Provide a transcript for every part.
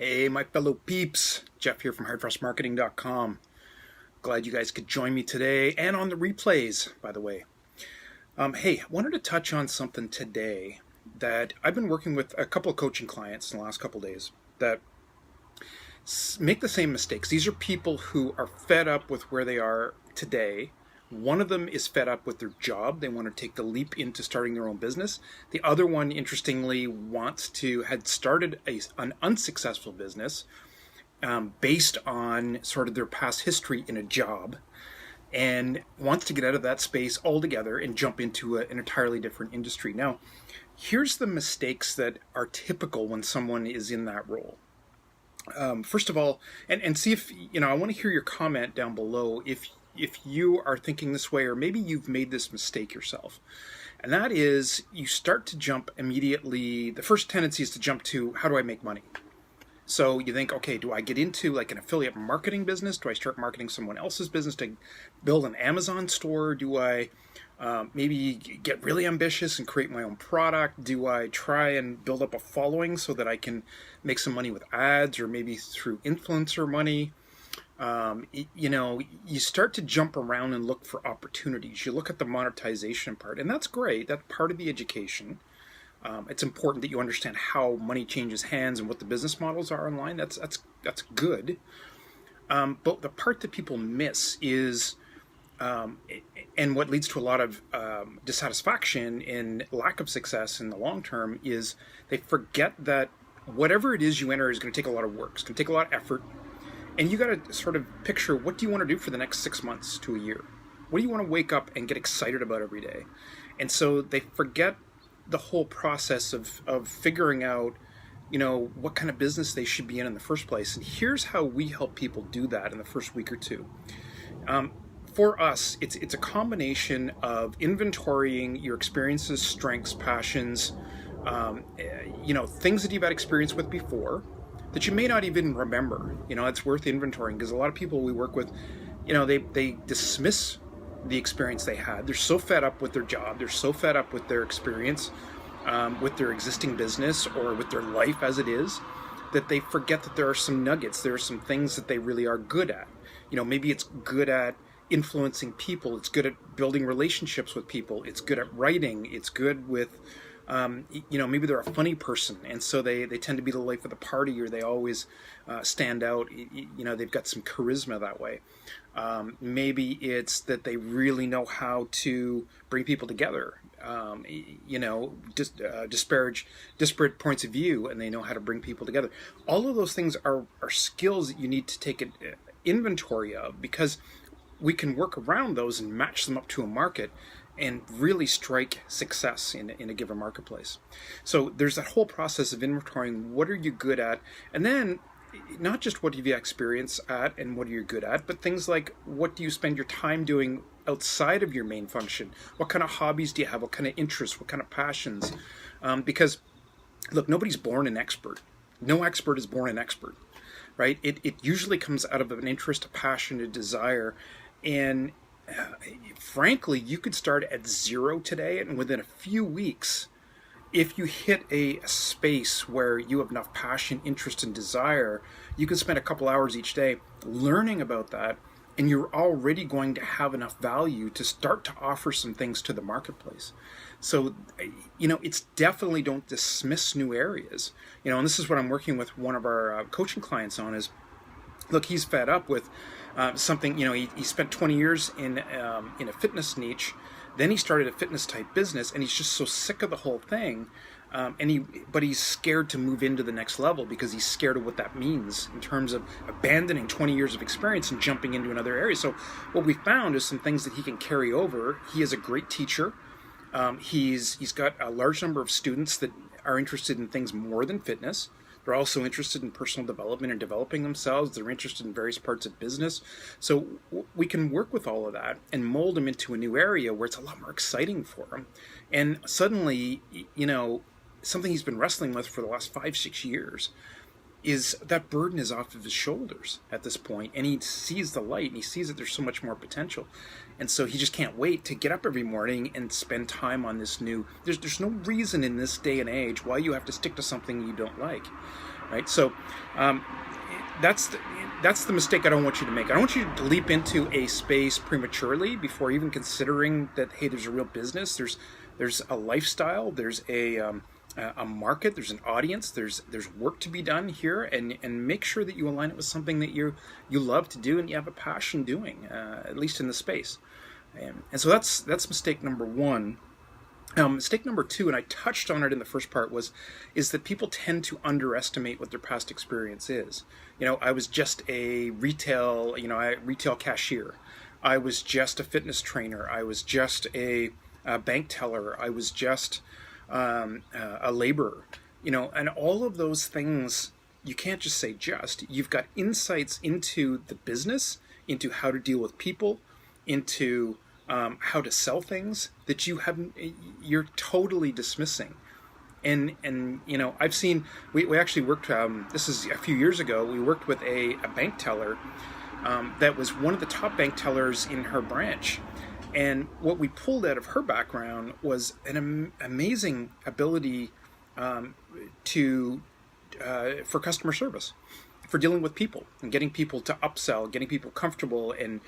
Hey, my fellow peeps. Jeff here from hardfrostmarketing.com. Glad you guys could join me today and on the replays, by the way. Hey, I wanted to touch on something today that I've been working with a couple of coaching clients in the last couple of days that make the same mistakes. These are people who are fed up with where they are today. One of them is fed up with their job. They want to take the leap into starting their own business. The other one, interestingly, had started an unsuccessful business based on sort of their past history in a job and wants to get out of that space altogether and jump into an entirely different industry. Now, here's the mistakes that are typical when someone is in that role. First of all, and see if, I want to hear your comment down below if you are thinking this way, or maybe you've made this mistake yourself. And that is, you start to jump immediately. The first tendency is to jump to, how do I make money? So you think, okay, do I get into like an affiliate marketing business? Do I start marketing someone else's business to build an Amazon store? Do I maybe get really ambitious and create my own product? Do I try and build up a following so that I can make some money with ads, or maybe through influencer money? You start to jump around and look for opportunities. You look at the monetization part, and that's great. That's part of the education. It's important that you understand how money changes hands and what the business models are online. That's good. But the part that people miss is, and what leads to a lot of dissatisfaction and lack of success in the long term, is they forget that whatever it is you enter is going to take a lot of work. It's going to take a lot of effort. And you got to sort of picture, what do you want to do for the next 6 months to a year? What do you want to wake up and get excited about every day? And so they forget the whole process of figuring out, what kind of business they should be in the first place. And here's how we help people do that in the first week or two. For us, it's a combination of inventorying your experiences, strengths, passions, things that you've had experience with before that you may not even remember. It's worth inventorying, because a lot of people we work with, they dismiss the experience they had. They're so fed up with their job. They're so fed up with their experience, with their existing business or with their life as it is, that they forget that there are some nuggets. There are some things that they really are good at. Maybe it's good at influencing people. It's good at building relationships with people. It's good at writing. It's good with maybe they're a funny person, and so they tend to be the life of the party, or they always stand out. They've got some charisma that way. Maybe it's that they really know how to bring people together, disparate points of view, and they know how to bring people together. All of those things are skills that you need to take an inventory of, because we can work around those and match them up to a market and really strike success in a given marketplace. So there's that whole process of inventorying, what are you good at? And then not just what have you experience at and what are you good at, but things like, what do you spend your time doing outside of your main function? What kind of hobbies do you have? What kind of interests? What kind of passions? Because look, nobody's born an expert. No expert is born an expert, right? It usually comes out of an interest, a passion, a desire. And frankly, you could start at zero today, and within a few weeks, if you hit a space where you have enough passion, interest, and desire, you can spend a couple hours each day learning about that, and you're already going to have enough value to start to offer some things to the marketplace. So, it's definitely, don't dismiss new areas. And this is what I'm working with one of our coaching clients on is, look, he's fed up with something. He spent 20 years in a fitness niche. Then he started a fitness type business, and he's just so sick of the whole thing. But he's scared to move into the next level, because he's scared of what that means in terms of abandoning 20 years of experience and jumping into another area. So what we found is some things that he can carry over. He is a great teacher. He's got a large number of students that are interested in things more than fitness. They're also interested in personal development and developing themselves. They're interested in various parts of business. So we can work with all of that and mold them into a new area where it's a lot more exciting for them. And suddenly, something he's been wrestling with for the last 5-6 years is that burden is off of his shoulders at this point, and he sees the light, and he sees that there's so much more potential. And so he just can't wait to get up every morning and spend time on this new. There's no reason in this day and age why you have to stick to something you don't like. right? So that's the mistake I don't want you to make. I don't want you to leap into a space prematurely before even considering that, hey, there's a real business, there's a lifestyle, there's a market, there's an audience, there's work to be done here, and make sure that you align it with something that you love to do and you have a passion doing, at least in the space. And so that's mistake number one. Mistake number two, and I touched on it in the first part, is that people tend to underestimate what their past experience is. I was just a retail cashier. I was just a fitness trainer. I was just a bank teller. I was just a laborer. And all of those things, you can't just say just. You've got insights into the business, into how to deal with people, into how to sell things that you're totally dismissing. And I've seen, we actually worked, this is a few years ago, we worked with a bank teller that was one of the top bank tellers in her branch. And what we pulled out of her background was an amazing ability for customer service, for dealing with people and getting people to upsell, getting people comfortable, and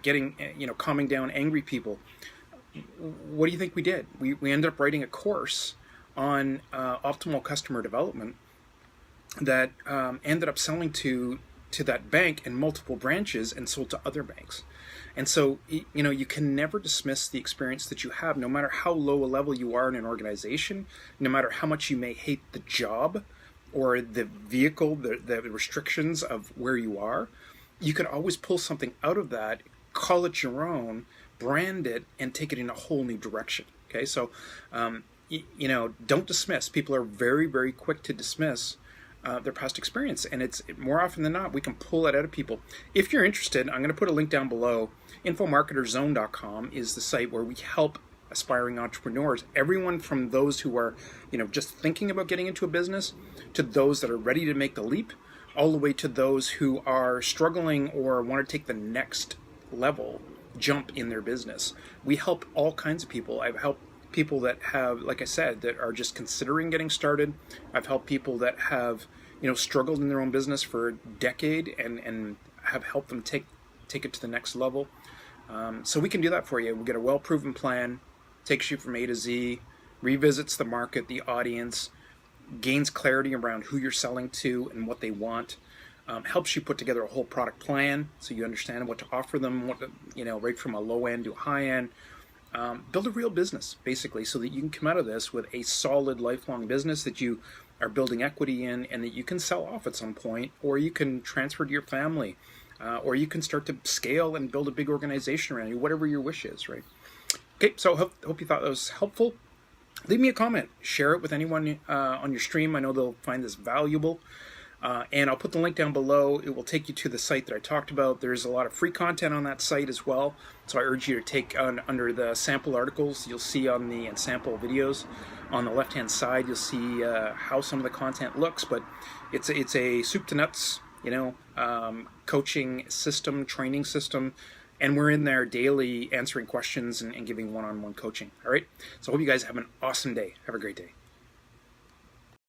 getting calming down angry people. What do you think we did? We ended up writing a course on optimal customer development that ended up selling to that bank in multiple branches and sold to other banks. And so you can never dismiss the experience that you have, no matter how low a level you are in an organization, no matter how much you may hate the job or the vehicle, the restrictions of where you are. You can always pull something out of that, call it your own, brand it, and take it in a whole new direction. Okay, so don't dismiss. People are very, very quick to dismiss their past experience, and it's more often than not we can pull it out of people. If you're interested, I'm going to put a link down below. Infomarketerzone.com is the site where we help aspiring entrepreneurs, everyone from those who are just thinking about getting into a business, to those that are ready to make the leap, all the way to those who are struggling or want to take the next level jump in their business. We help all kinds of people. I've helped people that have, like I said, that are just considering getting started. I've helped people that have struggled in their own business for a decade and have helped them take it to the next level. So we can do that for you. We get a well-proven plan, takes you from A to Z, revisits the market, the audience, gains clarity around who you're selling to and what they want, helps you put together a whole product plan so you understand what to offer them, right from a low end to a high end. Build a real business, basically, so that you can come out of this with a solid lifelong business that you are building equity in and that you can sell off at some point, or you can transfer to your family, or you can start to scale and build a big organization around you, whatever your wish is, right? Okay, so hope you thought that was helpful. Leave me a comment. Share it with anyone on your stream. I know they'll find this valuable. And I'll put the link down below. It will take you to the site that I talked about. There's a lot of free content on that site as well. So I urge you to take under the sample articles. You'll see on the and sample videos on the left-hand side. You'll see how some of the content looks. But it's a soup to nuts, coaching system, training system. And we're in there daily answering questions and giving one-on-one coaching. All right. So I hope you guys have an awesome day. Have a great day.